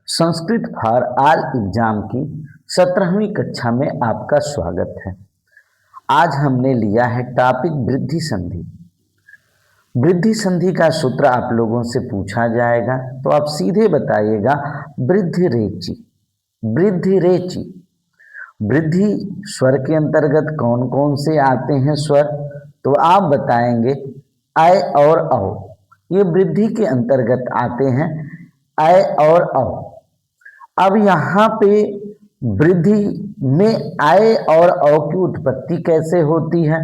Sanskrit for all exam की 17वीं कक्षा में आपका स्वागत है। आज हमने लिया है टॉपिक वृद्धि संधि। वृद्धि संधि का सूत्र आप लोगों से पूछा जाएगा तो आप सीधे बताइएगा वृद्धि रेचि। वृद्धि रेचि, वृद्धि स्वर के अंतर्गत कौन कौन से आते हैं स्वर, तो आप बताएंगे अय और औ। ये वृद्धि के अंतर्गत आते हैं अय और औ। अब यहाँ पे वृद्धि में अय और औ की उत्पत्ति कैसे होती है,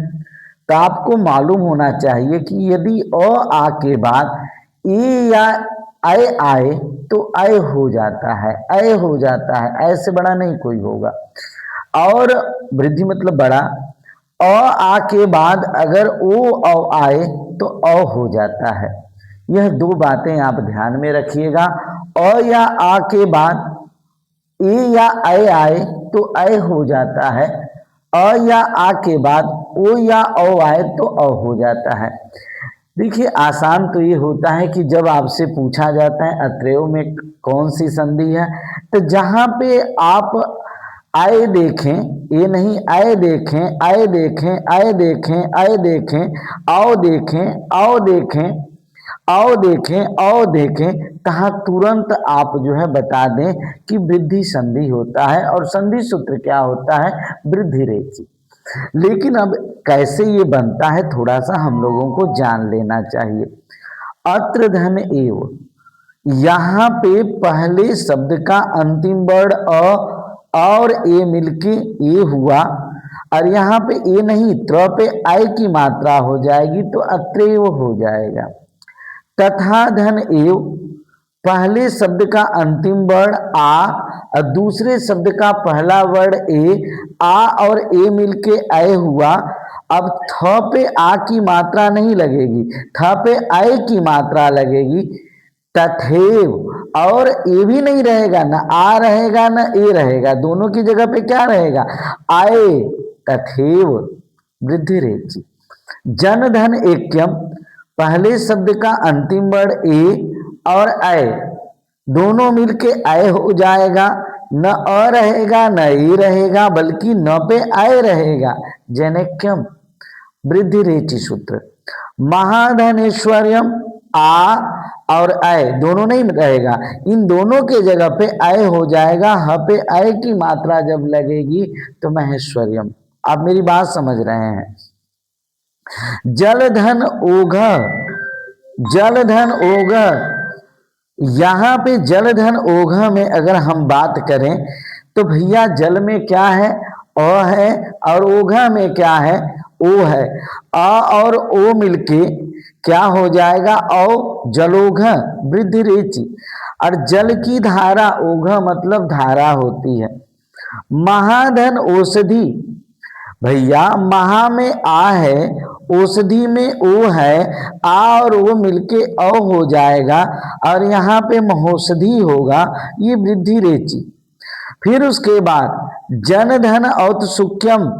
तो आपको मालूम होना चाहिए कि यदि अ आ के बाद ए या अय आए तो अय हो जाता है, अय हो जाता है, अय से बड़ा नहीं कोई होगा। और वृद्धि मतलब बड़ा, अ आ के बाद अगर ओ औ आए तो अ हो जाता है। यह दो बातें आप ध्यान में रखिएगा। अ या आ के बाद ए या अय आए तो अय हो जाता है, अ या आ के बाद ओ या औ आए तो अ हो जाता है। देखिए आसान तो ये होता है कि जब आपसे पूछा जाता है अत्रैव में कौन सी संधि है, तो जहां पे आप आए देखें, ये नहीं आए देखें, आए देखें, आए देखें, आए देखें, आओ देखें, आओ देखें, आओ देखें, आओ देखें, कहाँ तुरंत आप जो है बता दें कि वृद्धि संधि होता है और संधि सूत्र क्या होता है, वृद्धि रेचि। लेकिन अब कैसे ये बनता है थोड़ा सा हम लोगों को जान लेना चाहिए। अत्र धन एव, यहाँ पे पहले शब्द का अंतिम वर्ण अ और ए मिलके ए हुआ, और यहाँ पे ए नहीं त्र पे आय की मात्रा हो जाएगी तो अत्रैव हो जाएगा। तथा धन एव, पहले शब्द का अंतिम वर्ण आ और दूसरे शब्द का पहला वर्ण ए, आ और ए मिलके अय हुआ। अब थ पे आ की मात्रा नहीं लगेगी, थ पे अय की मात्रा लगेगी। तथैव, और ए भी नहीं रहेगा, ना आ रहेगा ना ए रहेगा, दोनों की जगह पे क्या रहेगा, आए। तथैव वृद्धि रेचि। जन धन एक्यम, पहले शब्द का अंतिम वर्ण ए और अय दोनों मिलके अय हो जाएगा, न अ रहेगा न ए रहेगा बल्कि न पे अय रहेगा। जनक्यम वृद्धि रेचि सूत्र। महाधनेश्वर्यम, आ और अय दोनों नहीं रहेगा, इन दोनों के जगह पे अय हो जाएगा। ह पे अय की मात्रा जब लगेगी तो महेश्वर्यम। आप मेरी बात समझ रहे हैं। जलधन ओघ, जलधन ओघ, यहाँ पे जलधन ओघ में अगर हम बात करें तो भैया जल में क्या है, अ है, और ओघ में क्या है, ओ है। अ और ओ मिलके क्या हो जाएगा, औ जलोघ वृद्धि रेचि। और जल की धारा, ओघ मतलब धारा होती है। महाधन औषधि, भैया महा में आ है, औषधि में ओ है, आ और ओ मिलके अ हो जाएगा और यहाँ पे महौषधि होगा, ये वृद्धि रेचि। फिर उसके बाद जन धन औत्सुक्यम,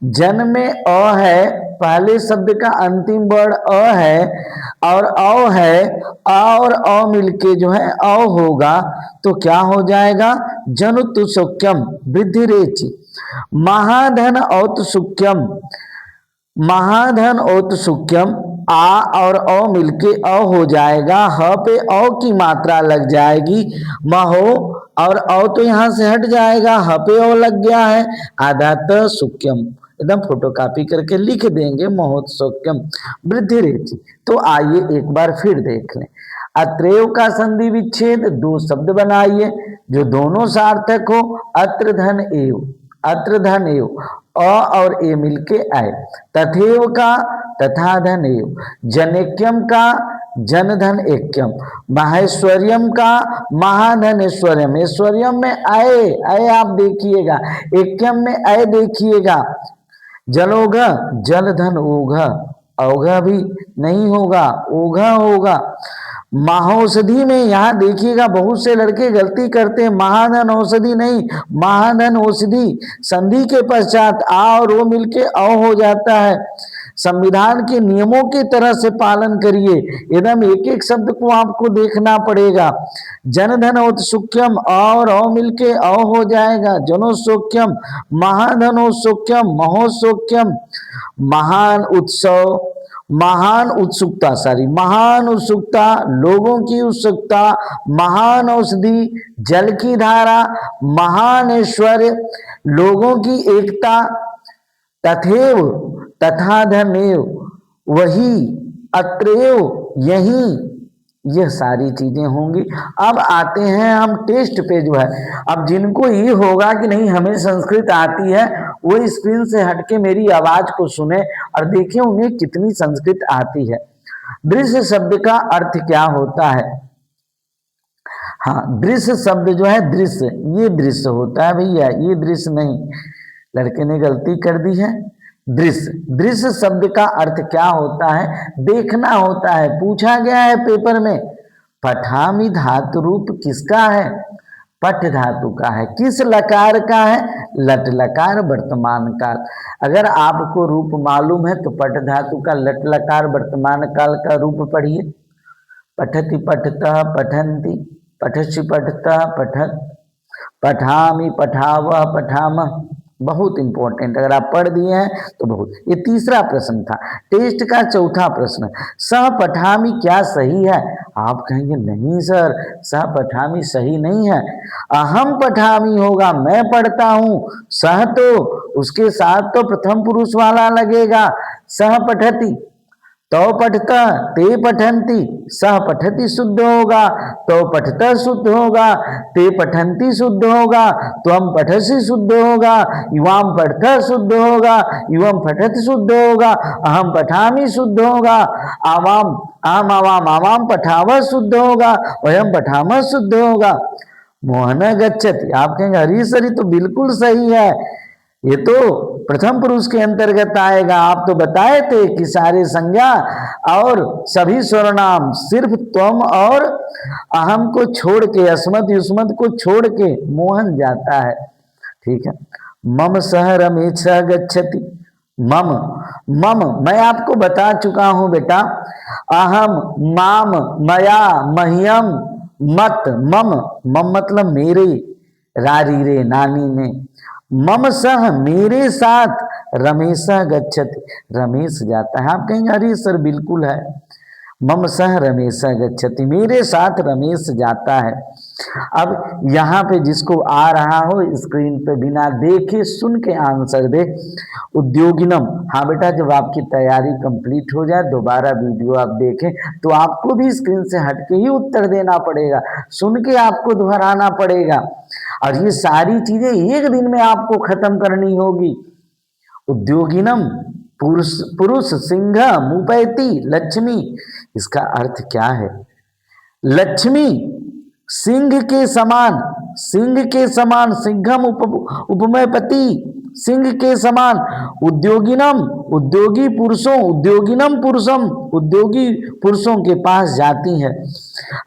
जन में अ है, पहले शब्द का अंतिम वर्ण अ है और औ है, आ और अ मिलके जो है अ होगा तो क्या हो जाएगा, जनुत्सुक्यम वृद्धि रेचि। महाधन औत्सुक्यम, महाधन औत्सुक्यम, आ और अ मिलके अ हो जाएगा, ह पे अ की मात्रा लग जाएगी, महो, और अ तो यहां से हट जाएगा, ह पे अ लग गया है, आधा त सुक्यम, एकदम फोटोकॉपी करके लिख देंगे महोत्सुक्यम वृद्धि रेचि। तो आइए एक बार फिर देख लें। अत्रैव का संधि विच्छेद, दो शब्द बनाइए जो दोनों सार्थक हो। अत्र धन एव, अत्र धन एव, अ और ए मिलके आए। तथैव का तथा धन एव, जनेक्यम का जन धन एक्यम, माहेश्वर्यम का महाधन ऐश्वर्यम, ऐश्वर्यम में आए, आए आप देखिएगा, एक्यम में आए देखिएगा। जलोघ, जल धन ओघ, औघ भी नहीं होगा, ओघ होगा। महाऔषधि में यहां देखिएगा बहुत से लड़के गलती करते हैं, महाधन औषधि नहीं, महाधन औषधि, संधि के पश्चात आ और ओ मिलके अ हो जाता है। संविधान के नियमों की तरह से पालन करिए, एकदम एक एक शब्द को आपको देखना पड़ेगा। जन धन उत्सुक्यम और औ मिलके औ हो जाएगा, जनोत्सुक्यम, महाधनोत्सुक्यम, महोत्सुक्यम, महान उत्सव, महान उत्सुकता, सॉरी महान उत्सुकता, लोगों की उत्सुकता, महान औषधि, जल की धारा, महान ऐश्वर्य, लोगों की एकता, तथेव तथा धमेव, वही, अत्रेव, यही, यह सारी चीजें होंगी। अब आते हैं हम टेस्ट पे जो है, अब जिनको ये होगा कि नहीं हमें संस्कृत आती है, वो स्क्रीन से हटके मेरी आवाज को सुने और देखें उन्हें कितनी संस्कृत आती है। दृश्य शब्द का अर्थ क्या होता है? हाँ, दृश्य शब्द जो है, दृश्य, ये दृश्य होता है भैया, ये दृश्य नहीं, लड़के ने गलती कर दी है। दृश्य, दृश्य शब्द का अर्थ क्या होता है? देखना होता है। पूछा गया है पेपर में, पठामी धातु रूप किसका है? पठ धातु का है। किस लकार का है? लट लकार वर्तमान काल। अगर आपको रूप मालूम है तो पठ धातु का लट लकार वर्तमान काल का रूप पढ़िए। पठति पठतः पठन्ति, पठसि पठतः पठत, पठामि पठावः पठामः। बहुत इंपॉर्टेंट, अगर आप पढ़ दिए हैं तो बहुत। ये तीसरा प्रश्न था टेस्ट का। चौथा प्रश्न, सह पठामी क्या सही है? आप कहेंगे नहीं सर, सह पठामी सही नहीं है, अहम पठामी होगा, मैं पढ़ता हूं। सह तो उसके साथ तो प्रथम पुरुष वाला लगेगा, सह पठति, तो पठता, ते पठन्ति, सह पठति शुद्ध होगा, तो पठता शुद्ध होगा, ते पठन्ति शुद्ध होगा, त्वम पठसि शुद्ध होगा, युवाम पठता शुद्ध होगा, युवम पठत शुद्ध होगा, अहम पठामी शुद्ध होगा, आवाम आम आवाम आवाम पठावा शुद्ध होगा, वयम पठामा शुद्ध होगा। मोहन गच्छति, आप कहेंगे हरी सरी तो बिल्कुल सही है, ये तो प्रथम पुरुष के अंतर्गत आएगा। आप तो बताए थे कि सारे संज्ञा और सभी सर्वनाम सिर्फ त्वम और अहम को छोड़ के, अस्मत् युष्मत् को छोड़ के मोहन जाता है। ठीक है। मम सह रमेश गच्छति, मम, मम मैं आपको बता चुका हूं बेटा, अहम, माम, मया, मह्यम, मत, मम, मम मतलब मेरे, रारी रे नानी ने, मम सह मेरे साथ, रमेश गच्छति रमेश जाता है। आप कहेंगे अरे सर बिल्कुल है, मम सह रमेश गच्छति मेरे साथ रमेश जाता है। अब यहाँ पे जिसको आ रहा हो स्क्रीन पे बिना देखे सुन के आंसर दे। उद्योगिनम, हाँ बेटा जब आपकी तैयारी कंप्लीट हो जाए दोबारा वीडियो आप देखें तो आपको भी स्क्रीन से हटके ही उत्तर देना पड़ेगा, सुन के आपको दोहराना पड़ेगा और ये सारी चीजें एक दिन में आपको खत्म करनी होगी। उद्योगिनम पुरुष, पुरुष सिंह मुपैति लक्ष्मी, इसका अर्थ क्या है? लक्ष्मी सिंह के समान, सिंह के समान, सिंघम उपमयपति सिंह के समान, उद्योगिनम उद्योगी पुरुषों, उद्योगिनम पुरुषम उद्योगी पुरुषों के पास जाती है।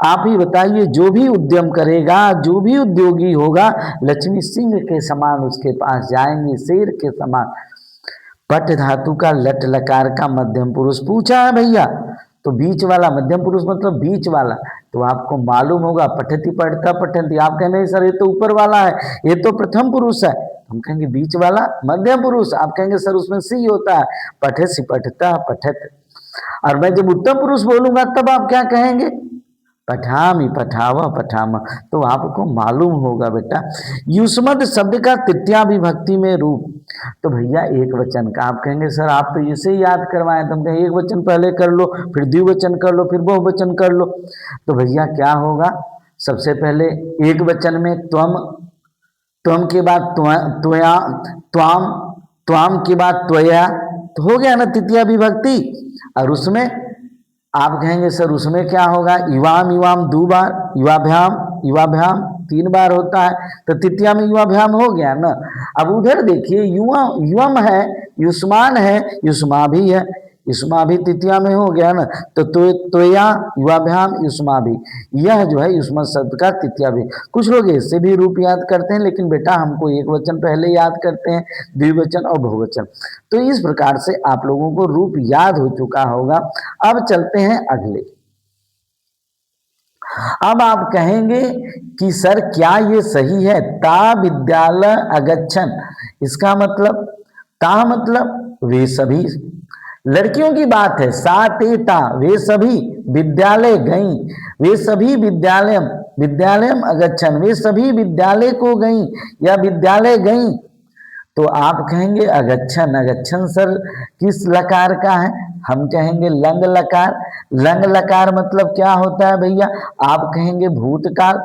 आप ही बताइए जो भी उद्यम करेगा, जो भी उद्योगी होगा, लक्ष्मी सिंह के समान उसके पास जाएंगे, शेर के समान। पट धातु का लट लकार का मध्यम पुरुष पूछा है भैया, तो बीच वाला मध्यम पुरुष मतलब बीच वाला, तो आपको मालूम होगा पठति पढ़ता पठंती। आप कहें नहीं सर ये तो ऊपर वाला है, ये तो प्रथम पुरुष है, हम कहेंगे बीच वाला मध्यम पुरुष। आप कहेंगे सर उसमें सी होता है, पठसी पठता पठत। और मैं जब उत्तम पुरुष बोलूंगा तब आप क्या कहेंगे? पठामी पठावा पठामा। तो आपको मालूम होगा बेटा युष्मद शब्द का तृतीया विभक्ति में रूप, तो भैया एक वचन का। आप कहेंगे सर आप तो इसे याद करवाएं, तो हम कहें एक वचन पहले कर लो, फिर द्विवचन कर लो, फिर बहुवचन कर लो। तो भैया क्या होगा? सबसे पहले एक वचन में त्वम, त्वम के बाद त्वया, त्वाम, त्वाम के बाद त्वया, तो हो गया ना तृतीया विभक्ति। और उसमें आप कहेंगे सर उसमें क्या होगा? युवाम, युवाम दो बार, युवाभ्याम, युवाभ्याम 3 बार होता है, तो तृतीया में युवाभ्याम हो गया ना। अब उधर देखिए युवा, युवम है, युष्मान है, युष्मा भी है, युष्मा भी तृतीया में हो गया ना। तो त्वया, युवाभ्याम, युष्मा भी, यह जो है युष्म शब्द का तृतीया भी। कुछ लोग इससे भी रूप याद करते हैं, लेकिन बेटा हमको एक वचन पहले याद करते हैं, द्विवचन और बहुवचन। तो इस प्रकार से आप लोगों को रूप याद हो चुका होगा। अब चलते हैं अगले। अब आप कहेंगे कि सर क्या ये सही है? ता विद्यालय अगच्छन, इसका मतलब ता मतलब वे सभी, लड़कियों की बात है। सा ते ता, वे सभी विद्यालय गईं, वे सभी विद्यालयम विद्यालयम अगच्छन, वे सभी विद्यालय को गईं या विद्यालय गईं। तो आप कहेंगे अगच्छन, अगच्छन सर किस लकार का है? हम कहेंगे लंग लकार। लंग लकार मतलब क्या होता है भैया? आप कहेंगे भूतकाल।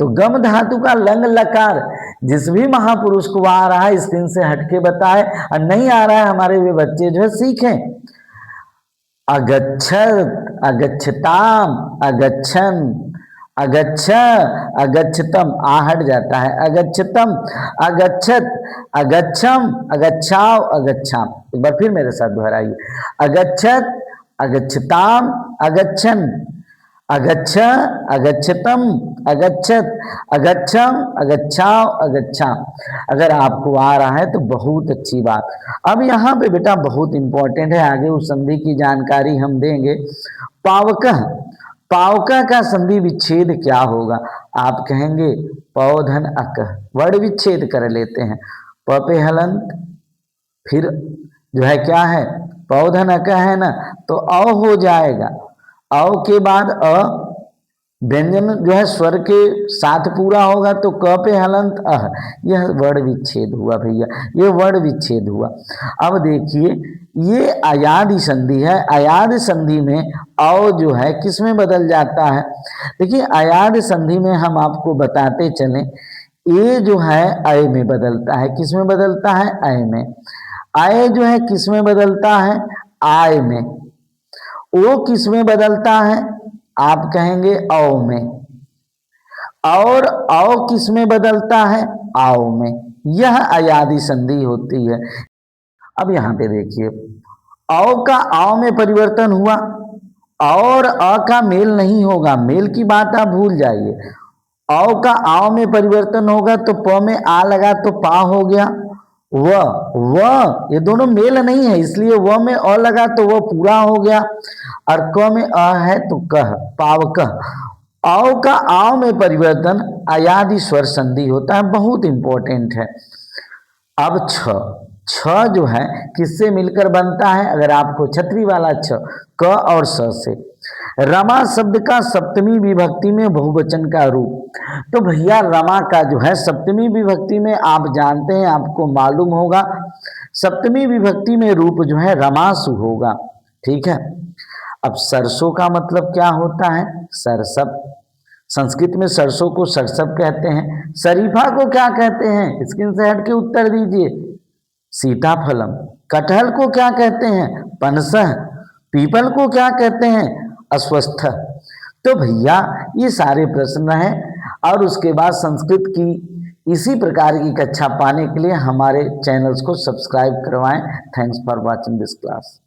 तो गम धातु का लंग लकार जिस भी महापुरुष को आ रहा है स्क्रीन से हटके बताए, और नहीं आ रहा है हमारे वे बच्चे जो है सीखें। अगच्छत, अगच्छताम, अगच्छन, अगच्छ, अगच्छतम, आ हट जाता है। अगच्छतम, अगच्छत, अगच्छम, अगच्छाव, अगच्छाम। एक बार फिर मेरे साथ दोहराइए। अगच्छत, अगच्छताम, अगच्छन, अगच्छ, अगच्छतम, अगच्छत, अगच्छम, अगच्छाव, अगच्छाम। अगर आपको आ रहा है तो बहुत अच्छी बात। अब यहाँ पे बेटा बहुत इंपॉर्टेंट है, आगे उस संधि की जानकारी हम देंगे। पावकह, पावका का संधि विच्छेद क्या होगा? आप कहेंगे पौधन अकह, वर्ण विच्छेद कर लेते हैं। प पे हलंत, फिर जो है क्या है पौधन अकह है ना, तो अ हो जाएगा। अ के बाद अ व्यंजन जो है स्वर के साथ पूरा होगा तो क पे हलंत अह, यह वर्ण विच्छेद हुआ भैया, ये वर्ण विच्छेद हुआ। अब देखिए ये अयादि संधि है। अयादि संधि में औ जो है किस में बदल जाता है? देखिए अयादि संधि में हम आपको बताते चलें, ए जो है अय में बदलता है। किस में बदलता है? अय में। अय जो है किस में बदलता है? आय में। ओ किस में बदलता है? आप कहेंगे औ में। और औ किस में बदलता है? आओ में। यह अयादि संधि होती है। अब यहां पे देखिए औ का आओ में परिवर्तन हुआ और अ का मेल नहीं होगा, मेल की बात आप भूल जाइए। औ का आओ में परिवर्तन होगा तो प में आ लगा तो पा हो गया। व ये दोनों मेल नहीं है, इसलिए व में अ लगा तो वह पूरा हो गया, और क में अ है तो कह, पावकह। औ का आओ में परिवर्तन अयादि स्वर संधि होता है, बहुत इंपॉर्टेंट है। अब छ, छ जो है किससे मिलकर बनता है? अगर आपको छतरी वाला छ, क और स से। रमा शब्द का सप्तमी विभक्ति में बहुवचन का रूप, तो भैया रमा का जो है सप्तमी विभक्ति में आप जानते हैं, आपको मालूम होगा, सप्तमी विभक्ति में रूप जो है रमासु होगा। ठीक है। अब सरसों का मतलब क्या होता है? सरसप। संस्कृत में सरसों को सरसप कहते हैं। शरीफा को क्या कहते हैं? स्क्रीन से हट के उत्तर दीजिए। सीताफलम। कटहल को क्या कहते हैं? पनसह। पीपल को क्या कहते हैं? अस्वस्थ। तो भैया ये सारे प्रश्न हैं, और उसके बाद संस्कृत की इसी प्रकार की कक्षा पाने के लिए हमारे चैनल्स को सब्सक्राइब करवाएं। Thanks for watching this class.